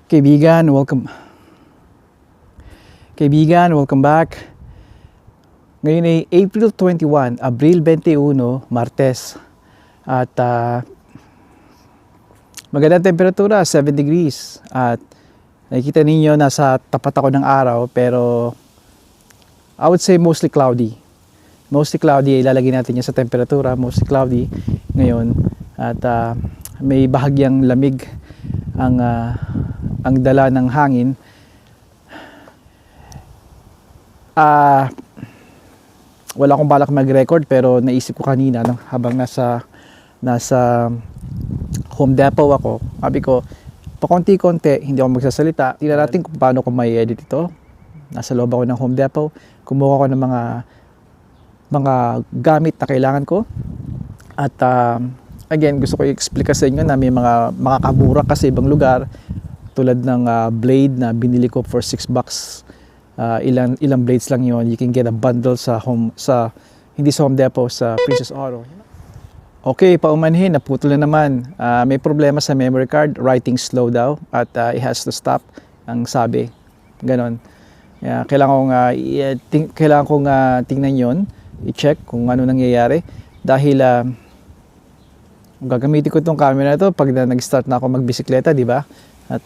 Kaibigan, welcome back. Ngayon ay April 21, Abril 21, Martes. At magandang temperatura, 7 degrees. At nakikita ninyo nasa tapat ako ng araw, pero I would say mostly cloudy. Mostly cloudy, ilalagay natin yan sa temperatura, mostly cloudy ngayon. At may bahagyang lamig ang dala ng hangin. Wala akong balak mag-record, pero naisip ko kanina habang nasa Home Depot ako. Sabi ko, pakonti-konti, hindi ako magsasalita. Tingnan natin kung paano ko may edit ito. Nasa loob ako ng Home Depot. Kumuha ko ng mga gamit na kailangan ko. At again, gusto ko i-explain sa inyo na may mga makakamura kasi ibang lugar, tulad ng blade na binili ko for $6. Ilang blades lang yon. You can get a bundle hindi sa Home Depot, sa Princess Auto. Okay, paumanhin, naputol na naman. May problema sa memory card, writing slow daw, at it has to stop, ang sabi. Ganon. Kailangan kong tingnan yon, i-check kung ano nangyayari. Dahil gagamitin ko itong camera na ito pag nag-start na ako magbisikleta, di ba? At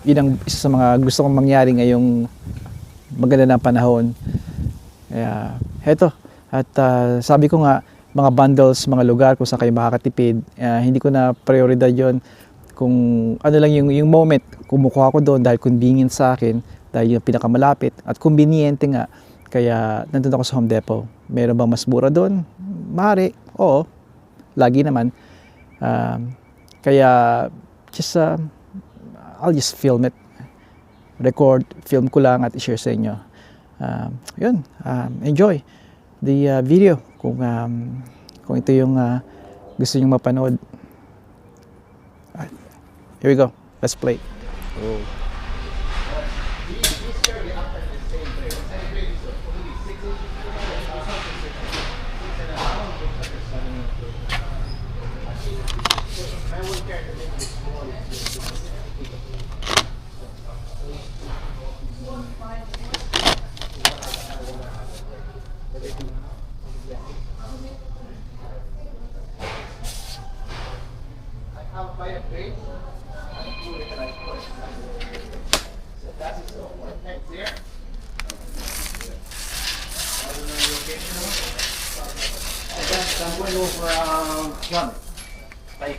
yun ang isa sa mga gusto kong mangyari ngayong maganda ng panahon. Kaya heto. At sabi ko nga, mga bundles, mga lugar kung saan kayo makakatipid, hindi ko na prioridad yon. Kung ano lang yung moment, kumukuha ko doon dahil convenient sa akin, dahil yung pinakamalapit at convenient nga. Kaya nandun ako sa Home Depot. Meron bang mas mura doon? Maaari, oo. Lagi naman. Kaya I'll just film it. Record, film ko lang at i-share sa inyo. Enjoy the video kung ito yung gusto nyo mapanood. Here we go. Let's play. Oh. I'm going over John. Bye.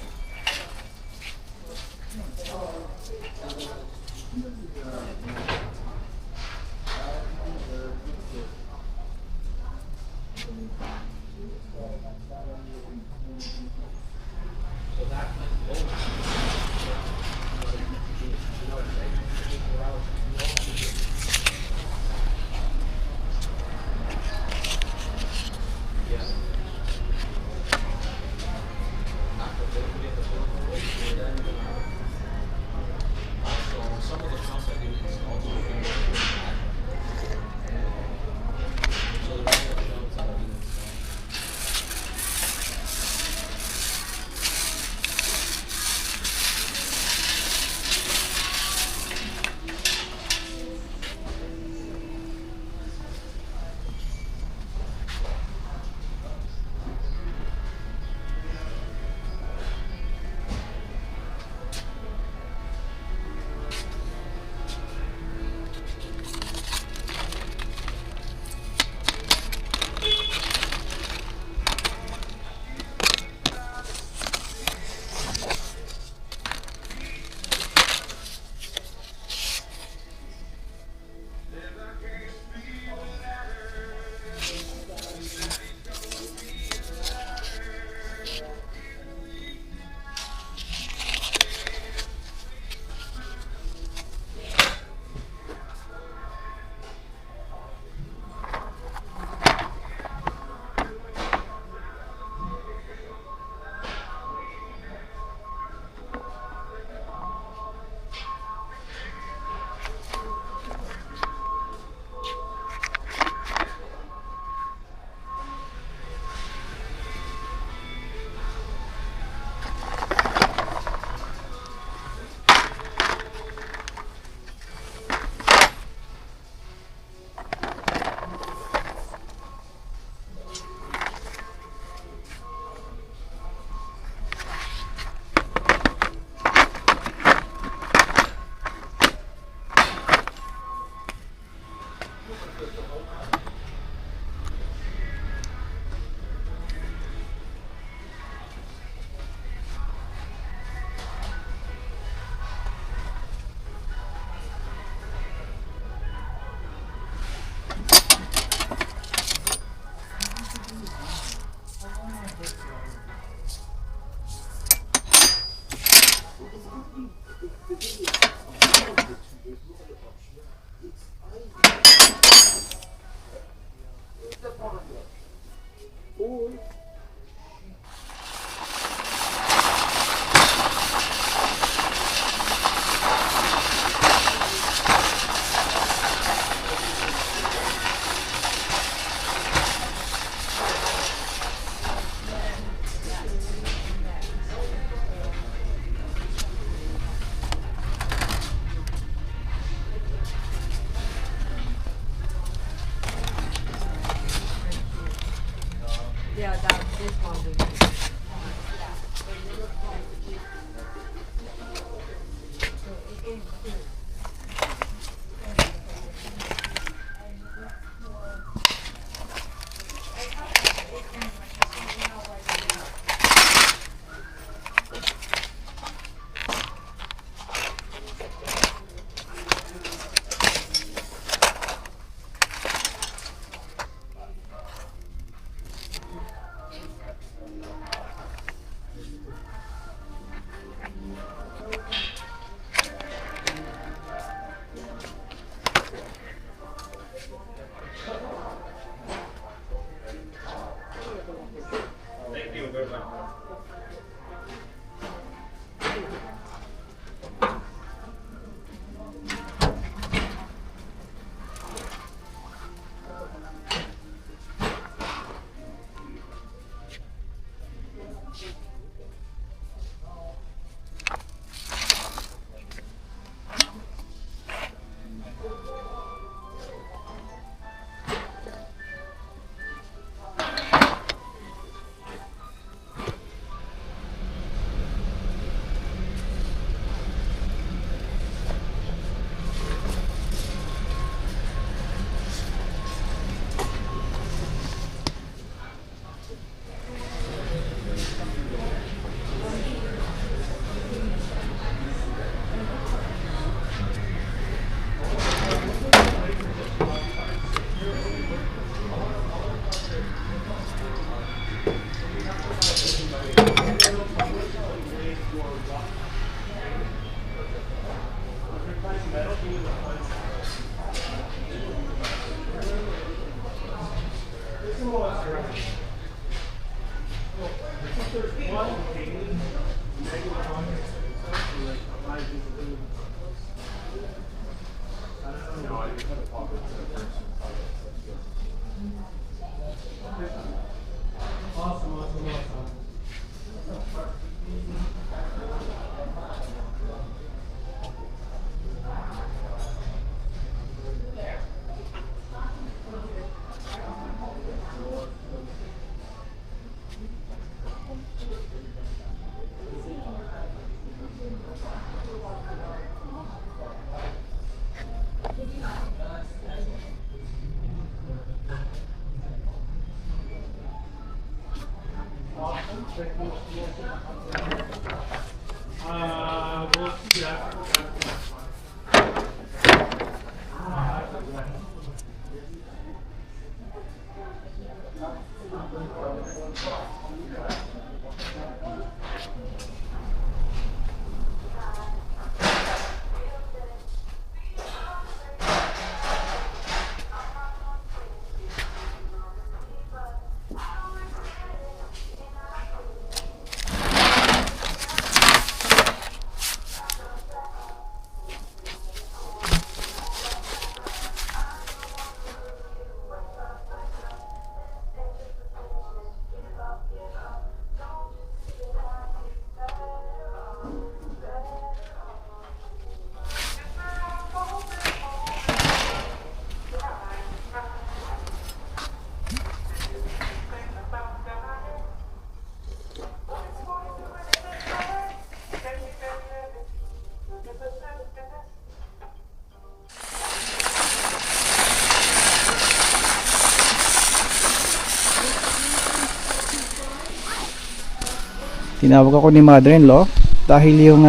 Tinawag ako ni mother-in-law dahil yung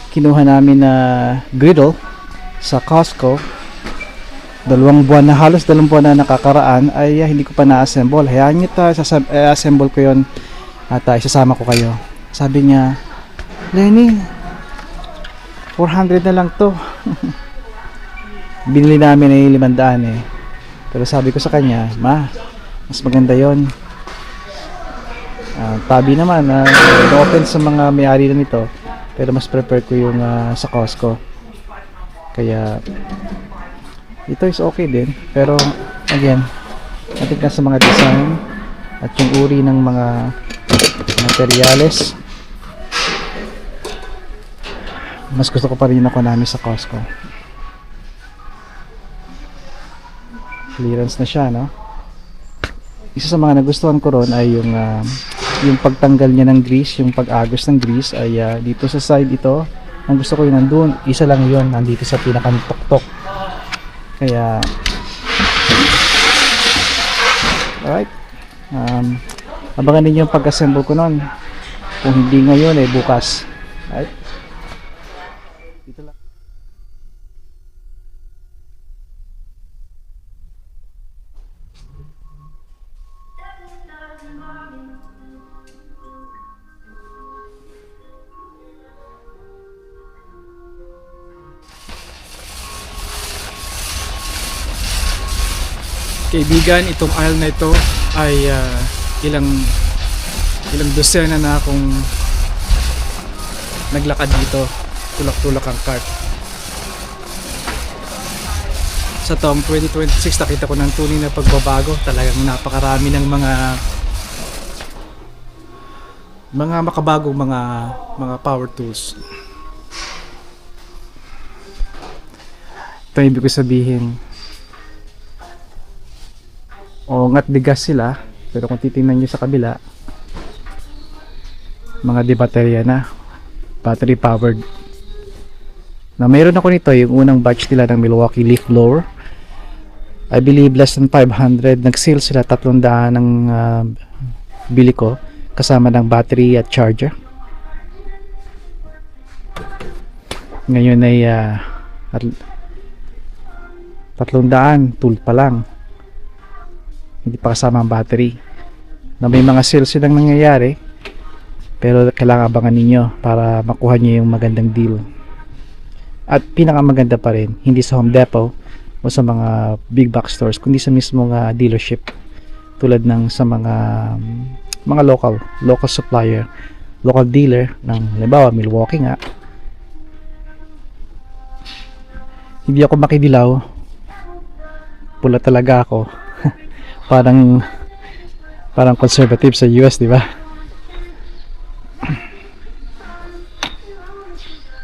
kinuha namin na griddle sa Costco, halos 2 buwan na nakakaraan ay hindi ko pa na-assemble. Hayaan nyo assemble ko yon at isasama ko kayo. Sabi niya, Lenny, 400 na lang to. Binili namin ay 500 eh. Pero sabi ko sa kanya, ma, mas maganda yon. Tabi naman, open sa mga may-ari na nito, pero mas prefer ko yung sa Costco. Kaya ito is okay din, pero again, natignan sa mga design at yung uri ng mga materyales, mas gusto ko pa rin yung nakuha namin sa Costco. Clearance na siya, no? Isa sa mga nagustuhan ko ron ay yung pagtanggal niya ng grease, yung pag-agos ng grease ay dito sa side ito. Ang gusto ko yun nandun, isa lang yun nandito sa pinakantoktok. Kaya alright, abangan ninyo yung pag-assemble ko nun. Kung hindi ngayon bukas. Alright, dito lang. Kaibigan, itong aisle na ito ay ilang dosena na akong naglakad dito, tulak-tulak ang cart. Sa taong 2026 nakita ko ng tunay na pagbabago. Talagang napakarami ng mga makabagong mga power tools. Ito ibig ko sabihin, ngat bigas sila, pero kung titingnan nyo sa kabila, mga di-baterya na, battery powered. Na mayroon ako nito, yung unang batch nila ng Milwaukee leaf blower. I believe less than 500. Nag-sale sila, 300 ng bili ko, kasama ng battery at charger. Ngayon ay 300 tool pa lang, hindi pa kasama ang battery. Na may mga sales silang nangyayari, pero kailangan abangan ninyo para makuha nyo yung magandang deal. At pinakamaganda pa rin, hindi sa Home Depot o sa mga big box stores, kundi sa mismong dealership, tulad ng sa mga local supplier, local dealer ng halimbawa Milwaukee nga, hindi ako makidilaw. Pula talaga ako. parang conservative sa US, di ba?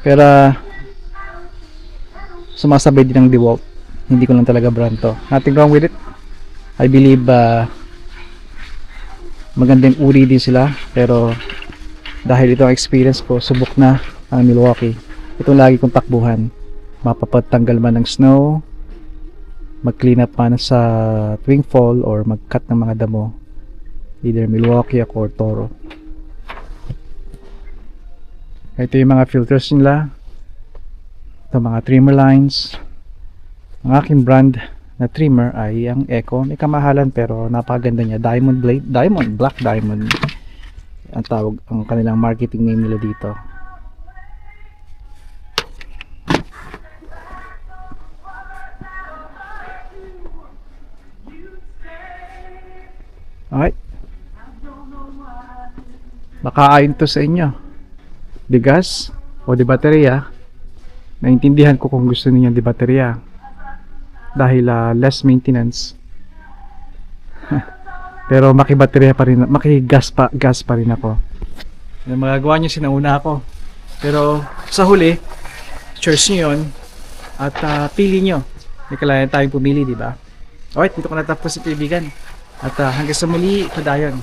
Pero sumasabay din ng DeWalt. Hindi ko lang talaga brand to. Nothing wrong with it. I believe magandang uri din sila, pero dahil ito ang experience ko, subok na ang Milwaukee. Itong lagi kong takbuhan. Mapapatanggal man ng snow, mag-clean up man sa tuwing fall, or mag-cut ng mga damo. Either Milwaukee or Toro. Ito yung mga filters nila. Ito mga trimmer lines. Ang aking brand na trimmer ay ang Echo. May kamahalan pero napakaganda niya. Diamond blade, black diamond ang tawag, ang kanilang marketing name nila dito. Alright. Baka ayon to sa inyo. Di gas o di baterya. Naintindihan ko kung gusto niyo di baterya. Dahil less maintenance. Pero makibaterya pa rin, gas pa rin ako. Yung magagawa niyo, sinauna ako. Pero sa huli, choice niyo yun. At pili niyo. May kailangan tayong pumili, di ba? Alright, dito ko natapos si kaibigan. At hanggang sa muli, padayon.